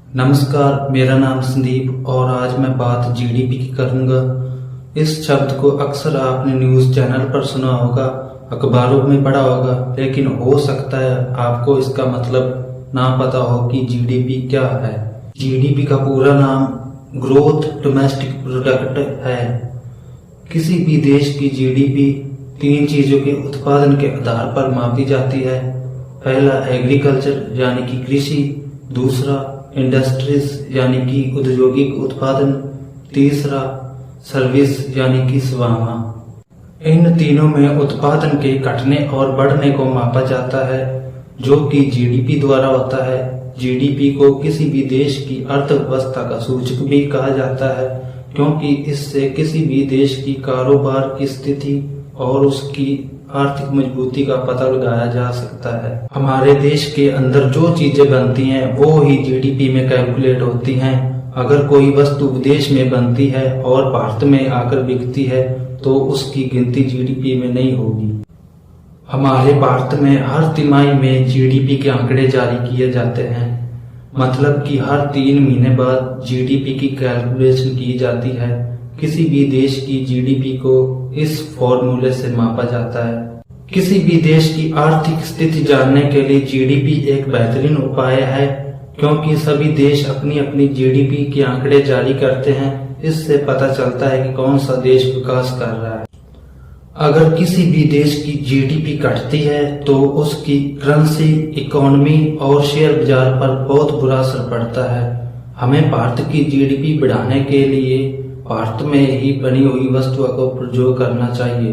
नमस्कार, मेरा नाम संदीप और आज मैं बात जीडीपी की करूंगा। इस शब्द को अक्सर आपने न्यूज़ चैनल पर सुना होगा, अखबारों में पढ़ा होगा, लेकिन हो सकता है आपको इसका मतलब ना पता हो कि जीडीपी क्या है। जीडीपी का पूरा नाम ग्रोथ डोमेस्टिक प्रोडक्ट है। किसी भी देश की जीडीपी 3 चीजों के उत्पादन के आधार पर मापी जाती है। पहला एग्रीकल्चर यानी कि कृषि, दूसरा इंडस्ट्रीज यानी कि औद्योगिक उत्पादन, तीसरा सर्विस यानी कि सेवाएं। इन तीनों में उत्पादन के घटने और बढ़ने को मापा जाता है, जो कि जीडीपी द्वारा होता है। जीडीपी को किसी भी देश की अर्थव्यवस्था का सूचक भी कहा जाता है, क्योंकि इससे किसी भी देश की कारोबार की स्थिति और उसकी आर्थिक मजबूती का पता लगाया जा सकता है। हमारे देश के अंदर जो चीजें बनती हैं वो ही जीडीपी में कैलकुलेट होती हैं। अगर कोई वस्तु विदेश में बनती है और भारत में आकर बिकती है तो उसकी गिनती जीडीपी में नहीं होगी। हमारे भारत में हर तिमाही में जीडीपी के आंकड़े जारी किए जाते हैं, मतलब कि हर 3 महीने बाद जीडीपी की कैलकुलेशन की जाती है। किसी भी देश की जीडीपी को इस फॉर्मूले से मापा जाता है। किसी भी देश की आर्थिक स्थिति जानने के लिए जीडीपी एक बेहतरीन उपाय है, क्योंकि सभी देश अपनी अपनी जीडीपी के आंकड़े जारी करते हैं। इससे पता चलता है कि कौन सा देश विकास कर रहा है। अगर किसी भी देश की जीडीपी घटती है तो उसकी करेंसी, इकोनॉमी और शेयर बाजार पर बहुत बुरा असर पड़ता है। हमें भारत की जीडीपी बढ़ाने के लिए भारत में ही बनी हुई वस्तुओं का प्रयोग करना चाहिए।